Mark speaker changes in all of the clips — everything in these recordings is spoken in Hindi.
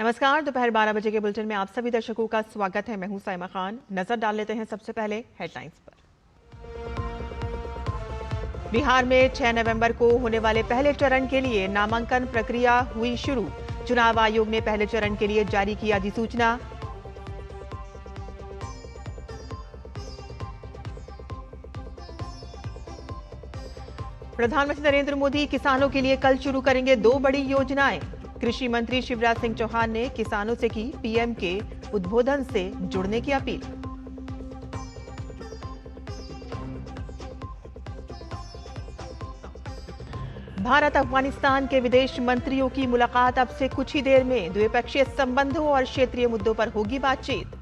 Speaker 1: नमस्कार, दोपहर 12 बजे के बुलेटिन में आप सभी दर्शकों का स्वागत है। मैं हूं साइमा खान। नजर डाल लेते हैं सबसे पहले हेडलाइंस पर। बिहार में 6 नवंबर को होने वाले पहले चरण के लिए नामांकन प्रक्रिया हुई शुरू। चुनाव आयोग ने पहले चरण के लिए जारी की अधिसूचना। प्रधानमंत्री नरेंद्र मोदी किसानों के लिए कल शुरू करेंगे 2 बड़ी योजनाएं। कृषि मंत्री शिवराज सिंह चौहान ने किसानों से की पीएम के उद्बोधन से जुड़ने की अपील। भारत अफगानिस्तान के विदेश मंत्रियों की मुलाकात अब से कुछ ही देर में। द्विपक्षीय संबंधों और क्षेत्रीय मुद्दों पर होगी बातचीत।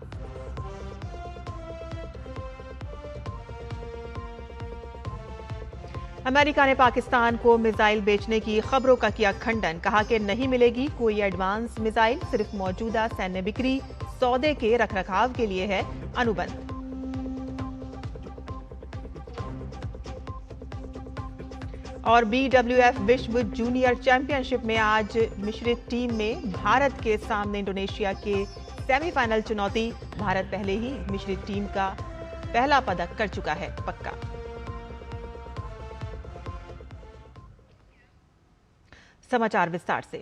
Speaker 1: अमेरिका ने पाकिस्तान को मिसाइल बेचने की खबरों का किया खंडन। कहा कि नहीं मिलेगी कोई एडवांस मिसाइल, सिर्फ मौजूदा सैन्य बिक्री सौदे के रखरखाव के लिए है अनुबंध। और BWF विश्व जूनियर चैंपियनशिप में आज मिश्रित टीम में भारत के सामने इंडोनेशिया के सेमीफाइनल चुनौती। भारत पहले ही मिश्रित टीम का पहला पदक कर चुका है पक्का। समाचार विस्तार से।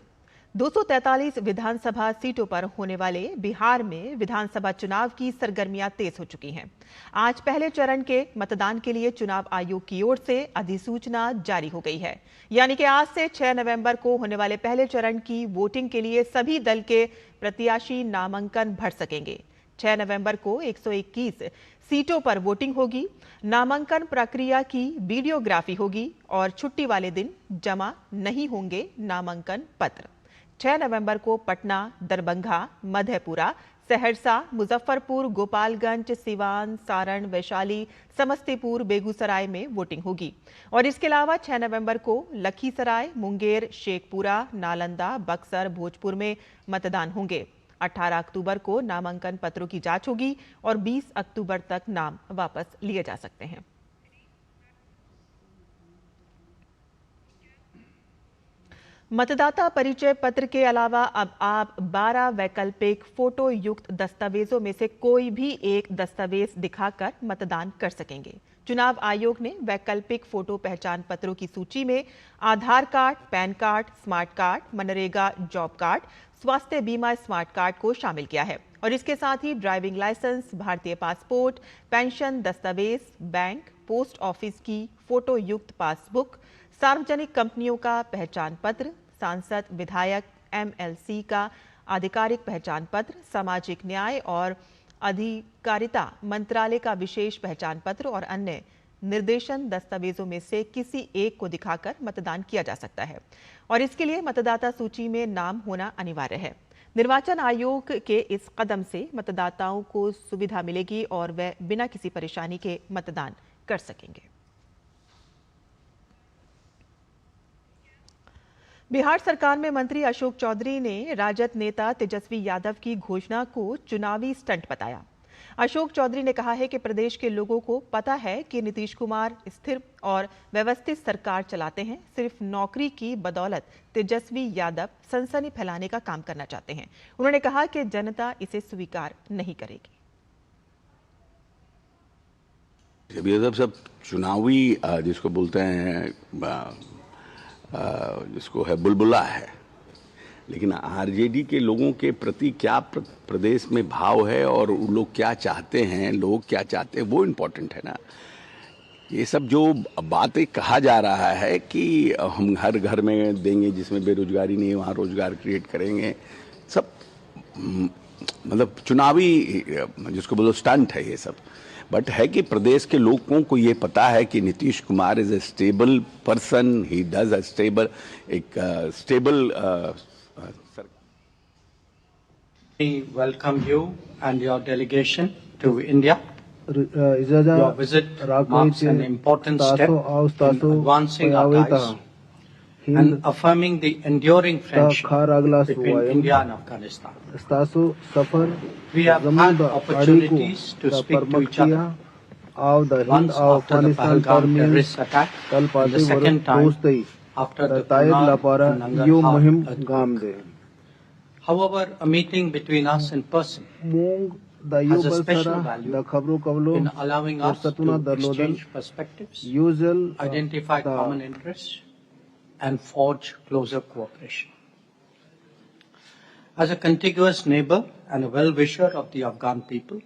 Speaker 1: 243 विधानसभा सीटों पर होने वाले बिहार में विधानसभा चुनाव की सरगर्मियां तेज हो चुकी हैं। आज पहले चरण के मतदान के लिए चुनाव आयोग की ओर से अधिसूचना जारी हो गई है। यानी कि आज से 6 नवंबर को होने वाले पहले चरण की वोटिंग के लिए सभी दल के प्रत्याशी नामांकन भर सकेंगे। 6 नवंबर को 121 सीटों पर वोटिंग होगी। नामांकन प्रक्रिया की वीडियोग्राफी होगी और छुट्टी वाले दिन जमा नहीं होंगे नामांकन पत्र। 6 नवंबर को पटना, दरभंगा, मधेपुरा, सहरसा, मुजफ्फरपुर, गोपालगंज, सिवान, सारण, वैशाली, समस्तीपुर, बेगूसराय में वोटिंग होगी। और इसके अलावा 6 नवंबर को लखीसराय, मुंगेर, शेखपुरा, नालंदा, बक्सर, भोजपुर में मतदान होंगे। 18 अक्टूबर को नामांकन पत्रों की जांच होगी और 20 अक्टूबर तक नाम वापस लिए जा सकते हैं। मतदाता परिचय पत्र के अलावा अब आप 12 वैकल्पिक फोटो युक्त दस्तावेजों में से कोई भी एक दस्तावेज दिखाकर मतदान कर सकेंगे। चुनाव आयोग ने वैकल्पिक फोटो पहचान पत्रों की सूची में Aadhaar card, PAN card, smart card, मनरेगा जॉब कार्ड, स्वास्थ्य बीमा स्मार्ट कार्ड को शामिल किया है। और इसके साथ ही ड्राइविंग लाइसेंस, भारतीय पासपोर्ट, पेंशन दस्तावेज, बैंक, पोस्ट ऑफिस की फोटो युक्त पासबुक, सार्वजनिक कंपनियों का पहचान पत्र, सांसद, विधायक, MLC का आधिकारिक पहचान पत्र, सामाजिक न्याय और अधिकारिता मंत्रालय का विशेष पहचान पत्र और अन्य निर्देशन दस्तावेजों में से किसी एक को दिखाकर मतदान किया जा सकता है। और इसके लिए मतदाता सूची में नाम होना अनिवार्य है। निर्वाचन आयोग के इस कदम से मतदाताओं को सुविधा मिलेगी और वे बिना किसी परेशानी के मतदान कर सकेंगे। बिहार सरकार में मंत्री अशोक चौधरी ने राजद नेता तेजस्वी यादव की घोषणा को चुनावी स्टंट बताया। अशोक चौधरी ने कहा है कि प्रदेश के लोगों को पता है कि नीतीश कुमार स्थिर और व्यवस्थित सरकार चलाते हैं। सिर्फ नौकरी की बदौलत तेजस्वी यादव सनसनी फैलाने का काम करना चाहते हैं। उन्होंने कहा कि जनता इसे स्वीकार नहीं करेगी।
Speaker 2: यादव सब चुनावी जिसको बोलते हैं जिसको है बुलबुला है, लेकिन आरजेडी के लोगों के प्रति क्या प्रदेश में भाव है और वो लोग क्या चाहते हैं, लोग क्या चाहते हैं, वो इम्पोर्टेंट है ना। ये सब जो बातें कहा जा रहा है कि हम हर घर में देंगे जिसमें बेरोजगारी नहीं है वहाँ रोजगार क्रिएट करेंगे, सब मतलब चुनावी जिसको बोलो स्टंट है ये सब। बट है कि प्रदेश के लोगों को ये पता है कि Nitish Kumar is a stable person, he does a stable
Speaker 3: We welcome you and your delegation to India. Your visit marks an important step in advancing our ties and affirming the enduring friendship between India and Afghanistan. We have had opportunities to speak to each other, once after the Pahalgam terrorist attack and the second time after the Kunar and Nangarhar earthquake. However, a meeting between us in person has a special value in allowing us to exchange perspectives, identify common interests, and forge closer cooperation. As a contiguous neighbor and a well-wisher of the Afghan people,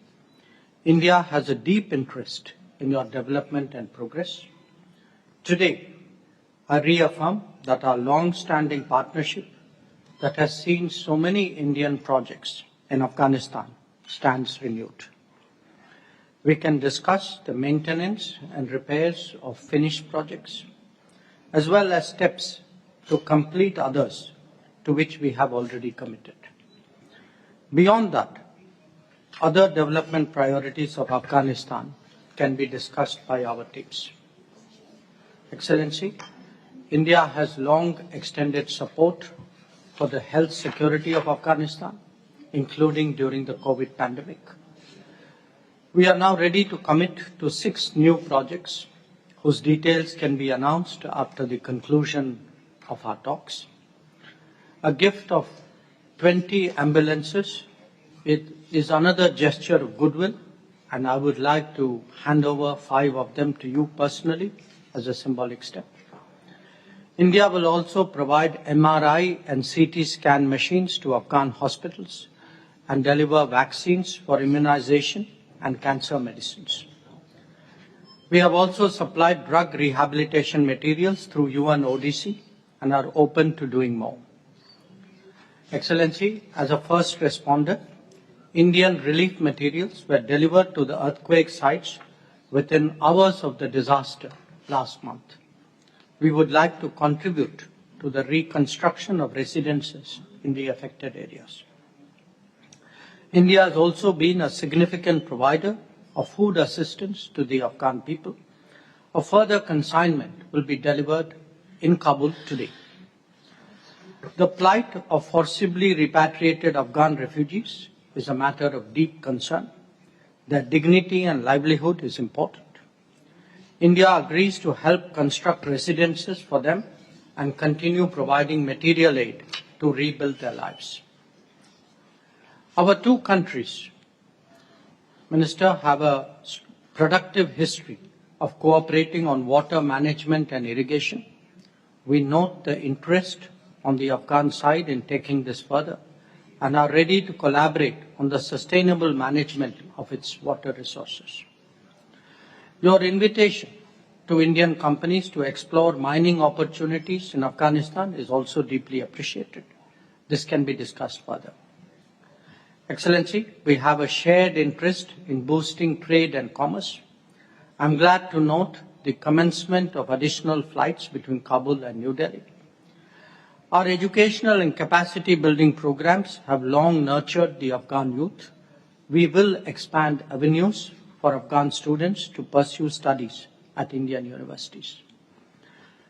Speaker 3: India has a deep interest in your development and progress. Today, I reaffirm that our long-standing partnership that has seen so many Indian projects in Afghanistan stands renewed. We can discuss the maintenance and repairs of finished projects, as well as steps to complete others to which we have already committed. Beyond that, other development priorities of Afghanistan can be discussed by our teams. Excellency, India has long extended support for the health security of Afghanistan, including during the COVID pandemic. We are now ready to commit to 6 new projects whose details can be announced after the conclusion of our talks. A gift of 20 ambulances is another gesture of goodwill, and I would like to hand over 5 of them to you personally as a symbolic step. India will also provide MRI and CT scan machines to Afghan hospitals and deliver vaccines for immunization and cancer medicines. We have also supplied drug rehabilitation materials through UNODC and are open to doing more. Excellency, as a first responder, Indian relief materials were delivered to the earthquake sites within hours of the disaster last month. We would like to contribute to the reconstruction of residences in the affected areas. India has also been a significant provider of food assistance to the Afghan people. A further consignment will be delivered in Kabul today. The plight of forcibly repatriated Afghan refugees is a matter of deep concern. Their dignity and livelihood is important. India agrees to help construct residences for them and continue providing material aid to rebuild their lives. Our 2 countries, Minister, have a productive history of cooperating on water management and irrigation. We note the interest on the Afghan side in taking this further and are ready to collaborate on the sustainable management of its water resources. Your invitation to Indian companies to explore mining opportunities in Afghanistan is also deeply appreciated. This can be discussed further. Excellency, we have a shared interest in boosting trade and commerce. I'm glad to note the commencement of additional flights between Kabul and New Delhi. Our educational and capacity building programs have long nurtured the Afghan youth. We will expand avenues for Afghan students to pursue studies at Indian universities.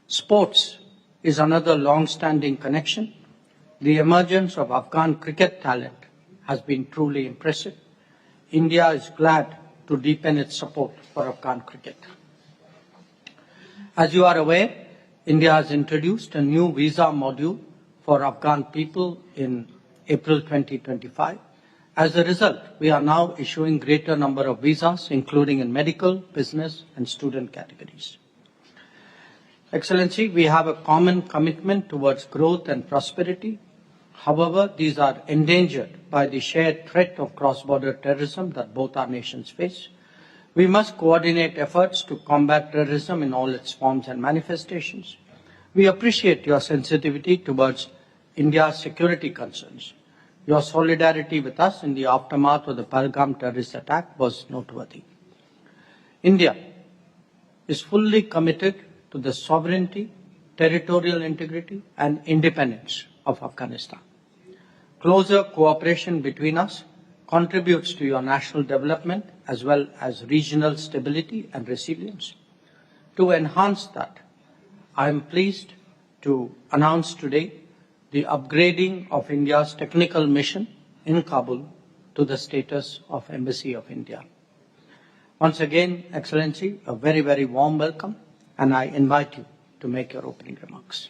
Speaker 3: Sports is another long-standing connection. The emergence of Afghan cricket talent has been truly impressive. India is glad to deepen its support for Afghan cricket. As you are aware, India has introduced a new visa module for Afghan people in April 2025. As a result, we are now issuing greater number of visas, including in medical, business, and student categories. Excellency, we have a common commitment towards growth and prosperity. However, these are endangered by the shared threat of cross-border terrorism that both our nations face. We must coordinate efforts to combat terrorism in all its forms and manifestations. We appreciate your sensitivity towards India's security concerns. Your solidarity with us in the aftermath of the Pahalgam terrorist attack was noteworthy. India is fully committed to the sovereignty, territorial integrity, and independence of Afghanistan. Closer cooperation between us contributes to your national development as well as regional stability and resilience. To enhance that, I am pleased to announce today the upgrading of India's technical mission in Kabul to the status of Embassy of India. Once again, Excellency, a very, very warm welcome, and I invite you to make your opening remarks.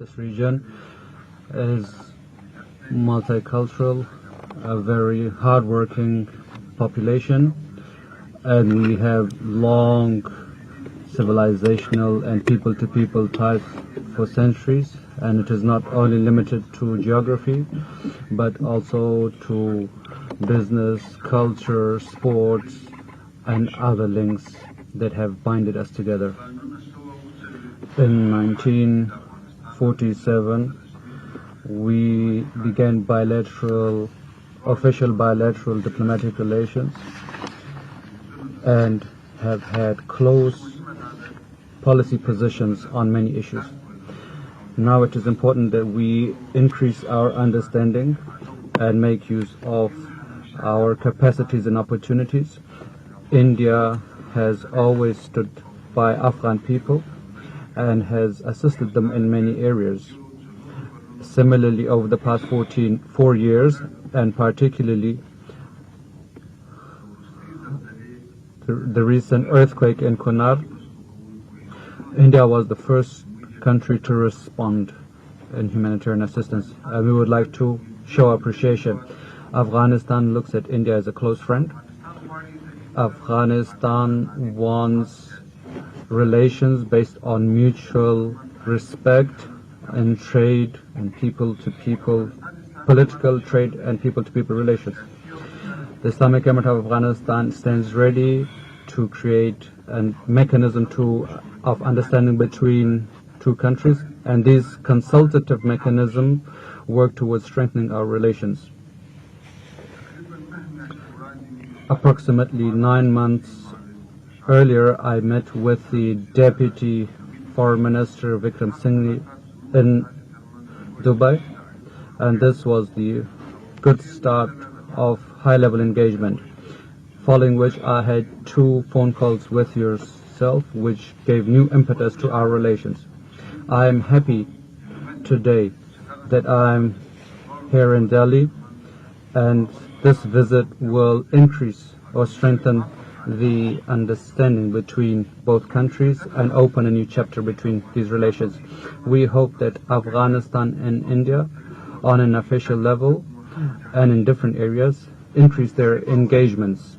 Speaker 4: This region is multicultural, a very hardworking population, and we have long civilizational and people-to-people ties for centuries, and it is not only limited to geography, but also to business, culture, sports, and other links that have binded us together. In 1947, we began official bilateral diplomatic relations and have had close policy positions on many issues. Now it is important that we increase our understanding and make use of our capacities and opportunities. India has always stood by Afghan people and has assisted them in many areas. Similarly, over the past 4 years, and particularly the recent earthquake in Kunar, India was the first country to respond in humanitarian assistance, and we would like to show appreciation. Afghanistan looks at India as a close friend. Afghanistan wants relations based on mutual respect and trade and people-to-people, political trade and people-to-people relations. The Islamic Emirate of Afghanistan stands ready to create a mechanism of understanding between two countries, and these consultative mechanisms work towards strengthening our relations. Approximately 9 months earlier, I met with the Deputy Foreign Minister Vikram Singh in Dubai, and this was the good start of high-level engagement, following which I had 2 phone calls with yourself, which gave new impetus to our relations. I am happy today that I'm here in Delhi, and this visit will increase or strengthen the understanding between both countries and open a new chapter between these relations. We hope that Afghanistan and India, on an official level and in different areas, increase their engagements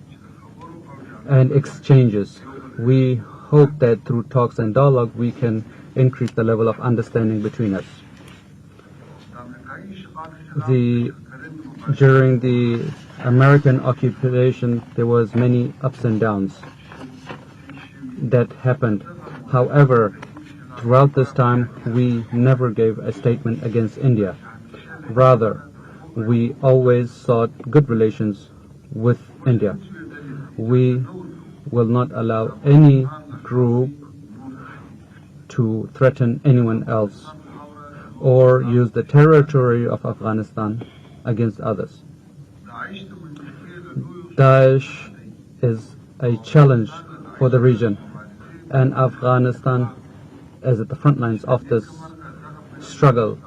Speaker 4: and exchanges. We hope that through talks and dialogue we can increase the level of understanding between us. During the American occupation, there was many ups and downs that happened. However, throughout this time, we never gave a statement against India. Rather, we always sought good relations with India. We will not allow any group to threaten anyone else or use the territory of Afghanistan against others. Daesh is a challenge for the region, and Afghanistan is at the front lines of this struggle.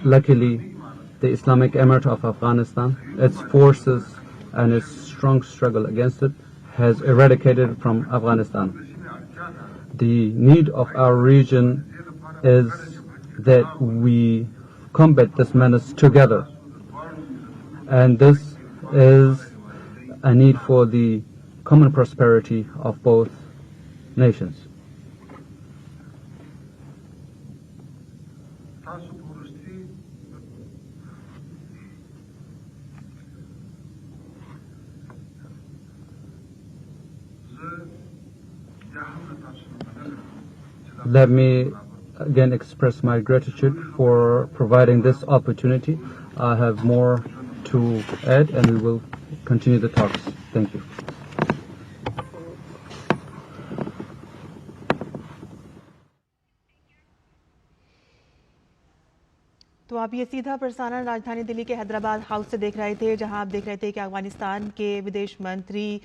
Speaker 4: Luckily, the Islamic Emirate of Afghanistan, its forces and its strong struggle against it has eradicated it from Afghanistan. The need of our region is that we combat this menace together, and this is a need for the common prosperity of both nations. let me again express my gratitude for providing this opportunity. I have more to add and we will continue the talks. Thank you.
Speaker 1: तो आप ये सीधा प्रसारण राजधानी दिल्ली के हैदराबाद हाउस से देख रहे थे, जहां आप देख रहे थे कि अफगानिस्तान के विदेश मंत्री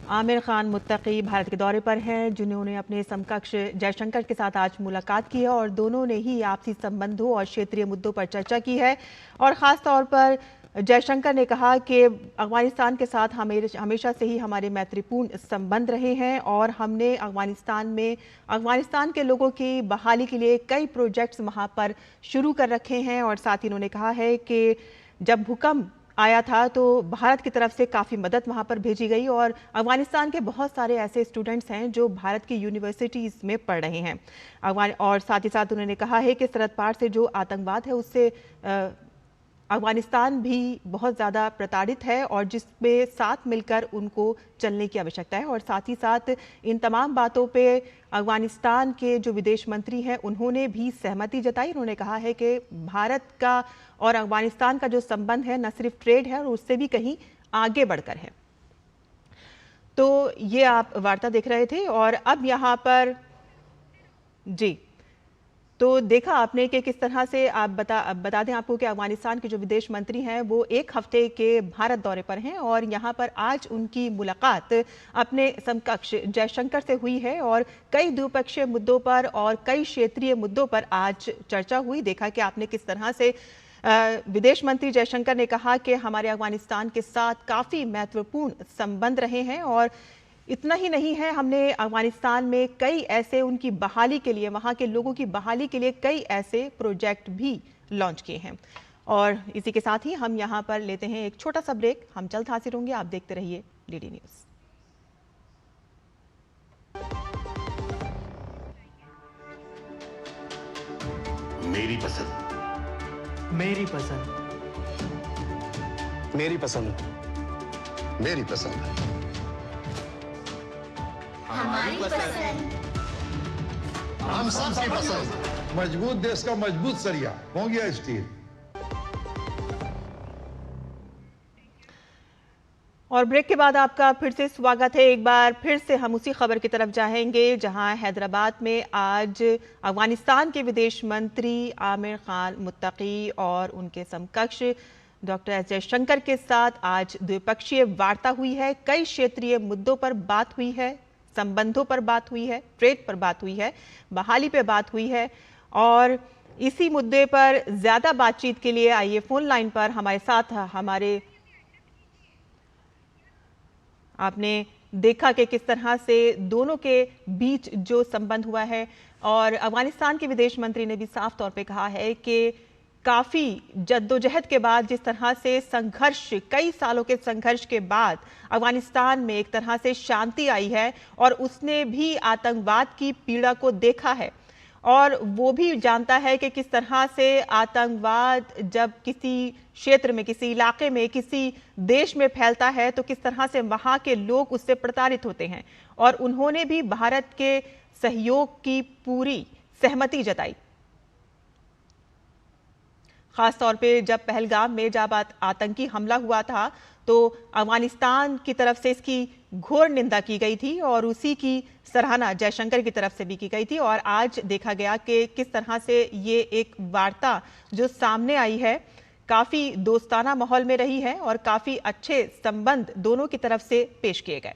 Speaker 1: आमिर खान मुत्तकी भारत के दौरे पर हैं, जिन्होंने अपने समकक्ष जयशंकर के साथ आज मुलाकात की है और दोनों ने ही आपसी संबंधों और क्षेत्रीय मुद्दों पर चर्चा की है। और ख़ास तौर पर जयशंकर ने कहा कि अफगानिस्तान के साथ हमेशा से ही हमारे मैत्रीपूर्ण संबंध रहे हैं और हमने अफगानिस्तान के लोगों की बहाली के लिए कई प्रोजेक्ट्स वहां पर शुरू कर रखे हैं। और साथ ही उन्होंने कहा है कि जब भूकंप आया था तो भारत की तरफ से काफ़ी मदद वहां पर भेजी गई और अफगानिस्तान के बहुत सारे ऐसे स्टूडेंट्स हैं जो भारत की यूनिवर्सिटीज़ में पढ़ रहे हैं। और साथ ही साथ उन्होंने कहा है कि सरहद पार से जो आतंकवाद है उससे अफगानिस्तान भी बहुत ज़्यादा प्रताड़ित है और जिसमें साथ मिलकर उनको चलने की आवश्यकता है। और साथ ही साथ इन तमाम बातों पे अफगानिस्तान के जो विदेश मंत्री हैं उन्होंने भी सहमति जताई। उन्होंने कहा है कि भारत का और अफगानिस्तान का जो संबंध है न सिर्फ ट्रेड है और उससे भी कहीं आगे बढ़कर है। तो ये आप वार्ता देख रहे थे और अब यहाँ पर जी तो देखा आपने कि किस तरह से आप बता दें आपको कि अफगानिस्तान के जो विदेश मंत्री हैं वो एक हफ्ते के भारत दौरे पर हैं और यहाँ पर आज उनकी मुलाकात अपने समकक्ष जयशंकर से हुई है और कई द्विपक्षीय मुद्दों पर और कई क्षेत्रीय मुद्दों पर आज चर्चा हुई। देखा कि आपने किस तरह से विदेश मंत्री जयशंकर ने कहा कि हमारे अफगानिस्तान के साथ काफ़ी महत्वपूर्ण संबंध रहे हैं और इतना ही नहीं है, हमने अफगानिस्तान में कई ऐसे उनकी बहाली के लिए, वहाँ के लोगों की बहाली के लिए कई ऐसे प्रोजेक्ट भी लॉन्च किए हैं। और इसी के साथ ही हम यहाँ पर लेते हैं एक छोटा सा ब्रेक। हम जल्द हाजिर होंगे, आप देखते रहिए डीडी न्यूज़।
Speaker 5: मेरी पसंद,
Speaker 6: मेरी पसंद,
Speaker 5: मेरी पसंद, मेरी पसंद,
Speaker 7: हमारी पसंद,
Speaker 5: हम सबकी पसंद।
Speaker 8: मजबूत देश का मजबूत सरिया हो गया स्टील।
Speaker 1: और ब्रेक के बाद आपका फिर से स्वागत है। एक बार फिर से हम उसी खबर की तरफ जाएंगे जहां हैदराबाद में आज अफगानिस्तान के विदेश मंत्री आमिर खान मुत्तकी और उनके समकक्ष डॉक्टर एस जयशंकर के साथ आज द्विपक्षीय वार्ता हुई है। कई क्षेत्रीय मुद्दों पर बात हुई है, संबंधों पर बात हुई है, ट्रेड पर बात हुई है, बहाली पे बात हुई है। और इसी मुद्दे पर ज्यादा बातचीत के लिए आइए फोन लाइन पर हमारे साथ हमारे आपने देखा कि किस तरह से दोनों के बीच जो संबंध हुआ है और अफगानिस्तान के विदेश मंत्री ने भी साफ तौर पे कहा है कि काफ़ी जद्दोजहद के बाद, जिस तरह से संघर्ष, कई सालों के संघर्ष के बाद अफगानिस्तान में एक तरह से शांति आई है और उसने भी आतंकवाद की पीड़ा को देखा है और वो भी जानता है कि किस तरह से आतंकवाद जब किसी क्षेत्र में, किसी इलाके में, किसी देश में फैलता है तो किस तरह से वहाँ के लोग उससे प्रताड़ित होते हैं। और उन्होंने भी भारत के सहयोग की पूरी सहमति जताई। खास तौर पे जब पहलगाम में जब आतंकी हमला हुआ था तो अफगानिस्तान की तरफ से इसकी घोर निंदा की गई थी और उसी की सराहना जयशंकर की तरफ से भी की गई थी। और आज देखा गया कि किस तरह से ये एक वार्ता जो सामने आई है काफ़ी दोस्ताना माहौल में रही है और काफ़ी अच्छे संबंध दोनों की तरफ से पेश किए गए।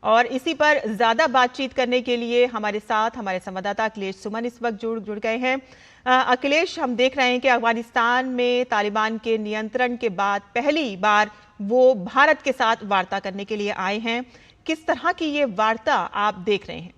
Speaker 1: और इसी पर ज्यादा बातचीत करने के लिए हमारे साथ हमारे संवाददाता अखिलेश सुमन इस वक्त जुड़ गए हैं। अखिलेश, हम देख रहे हैं कि अफगानिस्तान में तालिबान के नियंत्रण के बाद पहली बार वो भारत के साथ वार्ता करने के लिए आए हैं। किस तरह की ये वार्ता आप देख रहे हैं?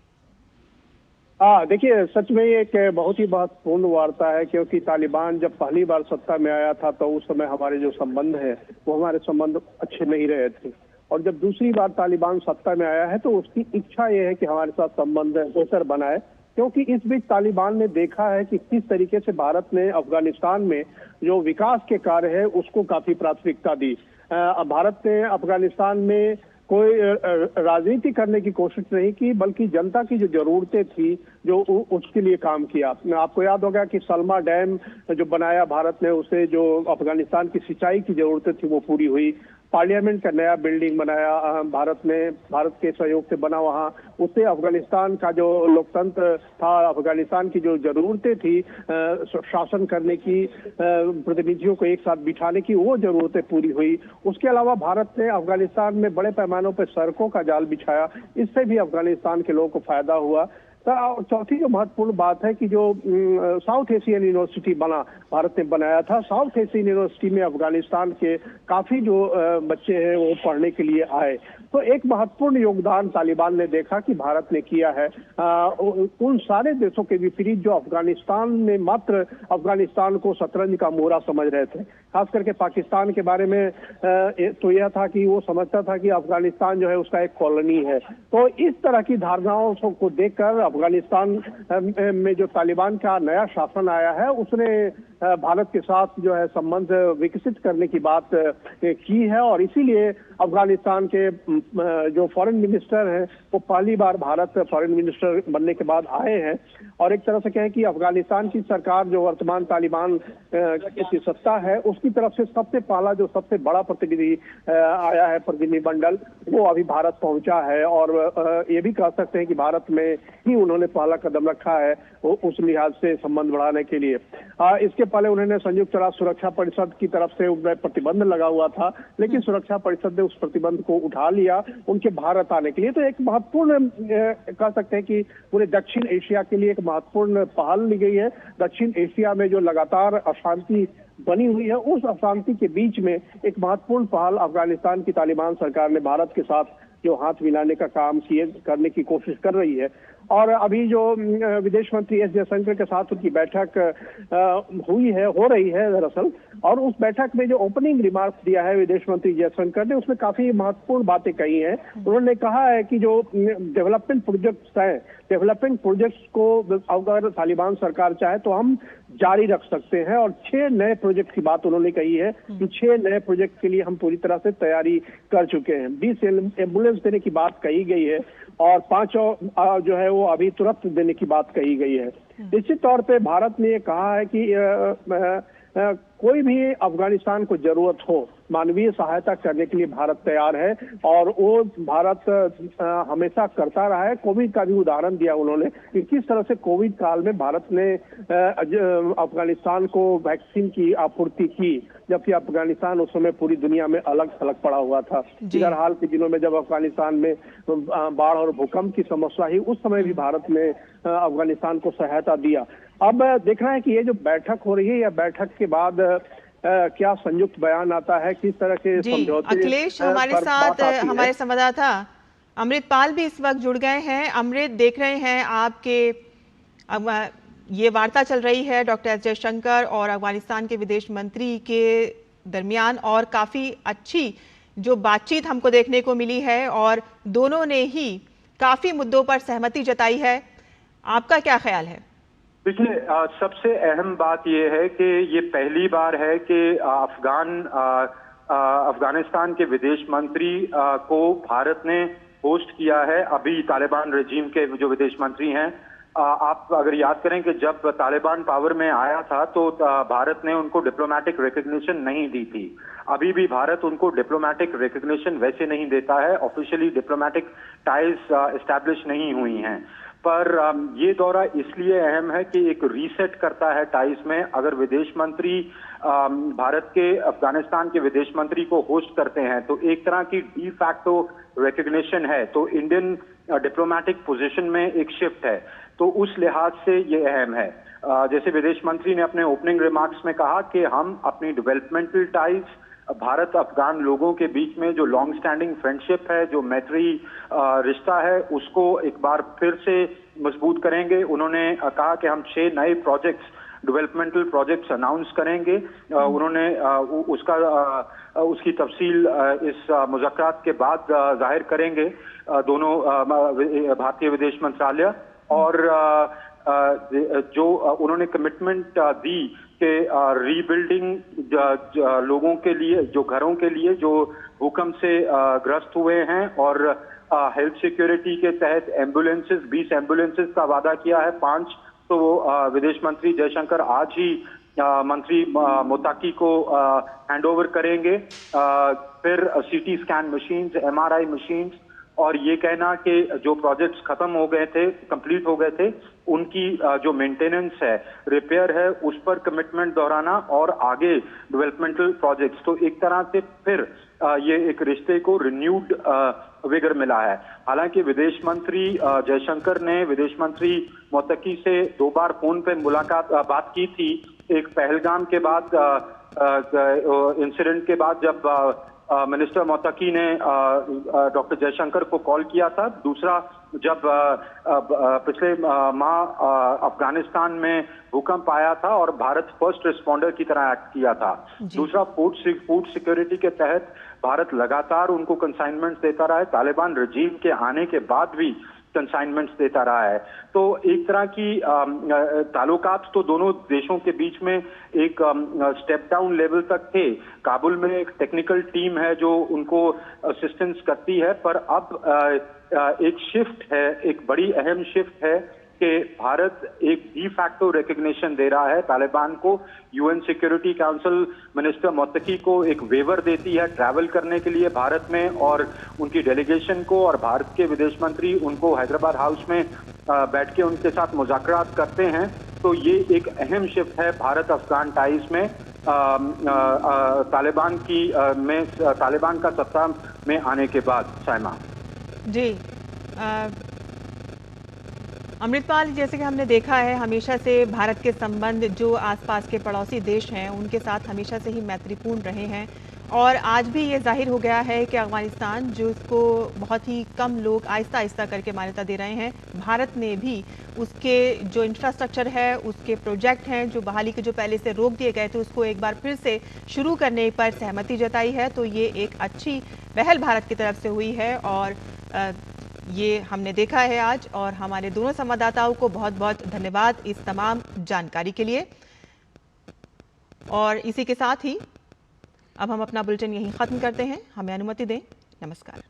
Speaker 9: देखिए, सच में ये एक बहुत ही महत्वपूर्ण वार्ता है क्योंकि तालिबान जब पहली बार सत्ता में आया था तो उस समय हमारे जो संबंध है वो हमारे संबंध अच्छे नहीं रहे थे और जब दूसरी बार तालिबान सत्ता में आया है तो उसकी इच्छा ये है कि हमारे साथ संबंध बेहतर बनाए, क्योंकि इस बीच तालिबान ने देखा है कि किस तरीके से भारत ने अफगानिस्तान में जो विकास के कार्य है उसको काफी प्राथमिकता दी। भारत ने अफगानिस्तान में कोई राजनीति करने की कोशिश नहीं की, बल्कि जनता की जो जरूरतें थी जो उसके लिए काम किया। आपको याद होगा कि सलमा डैम जो बनाया भारत ने, उसे जो अफगानिस्तान की सिंचाई की जरूरतें थी वो पूरी हुई। पार्लियामेंट का नया बिल्डिंग बनाया भारत ने, भारत के सहयोग से बना वहाँ, उससे अफगानिस्तान का जो लोकतंत्र था, अफगानिस्तान की जो जरूरतें थी शासन करने की, प्रतिनिधियों को एक साथ बिठाने की, वो जरूरतें पूरी हुई। उसके अलावा भारत ने अफगानिस्तान में बड़े पैमानों पर सड़कों का जाल बिछाया, इससे भी अफगानिस्तान के लोगों को फायदा हुआ। चौथी जो महत्वपूर्ण बात है कि जो साउथ एशियन यूनिवर्सिटी बना, भारत ने बनाया था। साउथ एशियन यूनिवर्सिटी में अफगानिस्तान के काफी जो बच्चे हैं वो पढ़ने के लिए आए। तो एक महत्वपूर्ण योगदान तालिबान ने देखा कि भारत ने किया है। उन सारे देशों के विपरीत जो अफगानिस्तान में मात्र अफगानिस्तान को शतरंज का मोहरा समझ रहे थे, खास करके पाकिस्तान के बारे में तो यह था कि वो समझता था कि अफगानिस्तान जो है उसका एक कॉलोनी है। तो इस तरह की धारणाओं को देखकर अफगानिस्तान में जो तालिबान का नया शासन आया है, उसने भारत के साथ जो है संबंध विकसित करने की बात की है। और इसीलिए अफगानिस्तान के जो फॉरेन मिनिस्टर हैं वो पहली बार भारत फॉरेन मिनिस्टर बनने के बाद आए हैं। और एक तरह से कहें कि अफगानिस्तान की सरकार जो वर्तमान तालिबान की सत्ता है, उसकी तरफ से सबसे पहला जो सबसे बड़ा प्रतिनिधि आया है, प्रतिनिधिमंडल, वो अभी भारत पहुंचा है। और ये भी कह सकते हैं कि भारत में ही उन्होंने पहला कदम रखा है उस लिहाज से संबंध बढ़ाने के लिए। इसके पहले उन्होंने संयुक्त राष्ट्र सुरक्षा परिषद की तरफ से प्रतिबंध लगा हुआ था, लेकिन सुरक्षा परिषद ने उस प्रतिबंध को उठा लिया उनके भारत आने के लिए। तो एक महत्वपूर्ण कह सकते हैं कि पूरे दक्षिण एशिया के लिए एक महत्वपूर्ण पहल ली गई है। दक्षिण एशिया में जो लगातार अशांति बनी हुई है, उस अशांति के बीच में एक महत्वपूर्ण पहल अफगानिस्तान की तालिबान सरकार ने भारत के साथ जो हाथ मिलाने का काम करने की कोशिश कर रही है। और अभी जो विदेश मंत्री एस जयशंकर के साथ उनकी बैठक हो रही है दरअसल, और उस बैठक में जो ओपनिंग रिमार्क्स दिया है विदेश मंत्री जयशंकर ने, उसमें काफी महत्वपूर्ण बातें कही हैं। उन्होंने कहा है कि जो डेवलपमेंट प्रोजेक्ट्स हैं, डेवलपमेंट प्रोजेक्ट्स को अगर तालिबान सरकार चाहे तो हम जारी रख सकते हैं। और 6 नए प्रोजेक्ट की बात उन्होंने कही है कि 6 नए प्रोजेक्ट के लिए हम पूरी तरह से तैयारी कर चुके हैं। 20 एम्बुलेंस देने की बात कही गई है और 5 जो है वो अभी तुरंत देने की बात कही गई है। निश्चित तौर पे भारत ने ये कहा है कि कोई भी अफगानिस्तान को जरूरत हो, मानवीय सहायता करने के लिए भारत तैयार है। और वो भारत हमेशा करता रहा है। कोविड का भी उदाहरण दिया उन्होंने कि किस तरह से कोविड काल में भारत ने अफगानिस्तान को वैक्सीन की आपूर्ति की, जबकि अफगानिस्तान उस समय पूरी दुनिया में अलग थलग पड़ा हुआ था। इधर हाल के दिनों में जब अफगानिस्तान में बाढ़ और भूकंप की समस्या हुई, उस समय भी भारत ने अफगानिस्तान को सहायता दिया। अब देखना है कि ये जो बैठक हो रही है, या बैठक के बाद क्या संयुक्त बयान आता है, किस तरह के समझौते।
Speaker 1: अखिलेश हमारे साथ हमारे संवाददाता अमृतपाल भी इस वक्त जुड़ गए हैं। अमृत, देख रहे हैं आपके ये वार्ता चल रही है डॉक्टर एस जयशंकर और अफगानिस्तान के विदेश मंत्री के दरमियान, और काफी अच्छी जो बातचीत हमको देखने को मिली है और दोनों ने ही काफी मुद्दों पर सहमति जताई है। आपका क्या ख्याल है?
Speaker 10: देखिए, सबसे अहम बात यह है कि ये पहली बार है कि अफगानिस्तान के विदेश मंत्री को भारत ने होस्ट किया है। अभी तालिबान रेजिम के जो विदेश मंत्री हैं, आप अगर याद करें कि जब तालिबान पावर में आया था तो भारत ने उनको डिप्लोमेटिक रिकग्निशन नहीं दी थी। अभी भी भारत उनको डिप्लोमेटिक रिकग्निशन वैसे नहीं देता है, ऑफिशियली डिप्लोमेटिक टाइज एस्टैब्लिश नहीं हुई हैं। पर ये दौरा इसलिए अहम है कि एक रीसेट करता है टाइज में। अगर विदेश मंत्री भारत के अफगानिस्तान के विदेश मंत्री को होस्ट करते हैं तो एक तरह की डी फैक्टो रिकग्निशन है, तो इंडियन डिप्लोमेटिक पोजीशन में एक शिफ्ट है। तो उस लिहाज से ये अहम है। जैसे विदेश मंत्री ने अपने ओपनिंग रिमार्क्स में कहा कि हम अपनी डेवलपमेंटल टाइज, भारत अफगान लोगों के बीच में जो लॉन्ग स्टैंडिंग फ्रेंडशिप है, जो मैत्री रिश्ता है, उसको एक बार फिर से मजबूत करेंगे। उन्होंने कहा कि हम 6 नए प्रोजेक्ट्स, डेवलपमेंटल प्रोजेक्ट्स अनाउंस करेंगे। उन्होंने उसकी तफसील इस मुज़ाकरात के बाद जाहिर करेंगे दोनों भारतीय विदेश मंत्रालय। और जो उन्होंने कमिटमेंट दी कि रीबिल्डिंग लोगों के लिए, जो घरों के लिए जो भूकंप से ग्रस्त हुए हैं, और हेल्थ सिक्योरिटी के तहत एम्बुलेंसेस, 20 एम्बुलेंसेस का वादा किया है, 5 तो विदेश मंत्री जयशंकर आज ही मंत्री मोताकी को हैंडओवर करेंगे। फिर CT scan machines, MRI machines, और ये कहना कि जो प्रोजेक्ट्स खत्म हो गए थे, कंप्लीट हो गए थे, उनकी जो मेंटेनेंस है, रिपेयर है, उस पर कमिटमेंट दोहराना, और आगे डेवलपमेंटल प्रोजेक्ट्स। तो एक तरह से फिर ये एक रिश्ते को रिन्यूड विगर मिला है। हालांकि विदेश मंत्री जयशंकर ने विदेश मंत्री मोत्तकी से 2 बार फोन पे बात की थी। एक पहलगाम के बाद इंसिडेंट के बाद जब मिनिस्टर मोत्तकी ने डॉक्टर जयशंकर को कॉल किया था। दूसरा जब पिछले माह अफगानिस्तान में भूकंप आया था और भारत फर्स्ट रिस्पॉन्डर की तरह एक्ट किया था। दूसरा फूड सिक्योरिटी के तहत भारत लगातार उनको कंसाइनमेंट्स देता रहा है, तालिबान रजीम के आने के बाद भी कंसाइनमेंट्स देता रहा है। तो एक तरह की ताल्लुकात तो दोनों देशों के बीच में एक स्टेप डाउन लेवल तक थे। काबुल में एक टेक्निकल टीम है जो उनको असिस्टेंस करती है, पर अब एक शिफ्ट है, एक बड़ी अहम शिफ्ट है कि भारत एक डी फैक्टो रिकग्निशन दे रहा है तालिबान को। UN सिक्योरिटी काउंसिल मिनिस्टर मोत्तकी को एक वेवर देती है ट्रैवल करने के लिए भारत में, और उनकी डेलीगेशन को, और भारत के विदेश मंत्री उनको हैदराबाद हाउस में बैठ के उनके साथ मुज़ाकरात करते हैं। तो ये एक अहम शिफ्ट है भारत अफगान टाइज में। तालिबान का सत्ता में आने के बाद। साइमा
Speaker 1: जी, अमृतपाल, जैसे कि हमने देखा है, हमेशा से भारत के संबंध जो आसपास के पड़ोसी देश हैं उनके साथ हमेशा से ही मैत्रीपूर्ण रहे हैं, और आज भी ये जाहिर हो गया है कि अफगानिस्तान जिसको बहुत ही कम लोग आहिस्ता आहिस्ता करके मान्यता दे रहे हैं, भारत ने भी उसके जो इंफ्रास्ट्रक्चर है, उसके प्रोजेक्ट हैं जो बहाली के जो पहले से रोक दिए गए थे, उसको एक बार फिर से शुरू करने पर सहमति जताई है। तो ये एक अच्छी पहल भारत की तरफ से हुई है, और ये हमने देखा है आज। और हमारे दोनों संवाददाताओं को बहुत बहुत धन्यवाद इस तमाम जानकारी के लिए। और इसी के साथ ही अब हम अपना बुलेटिन यहीं ख़त्म करते हैं। हमें अनुमति दें। नमस्कार।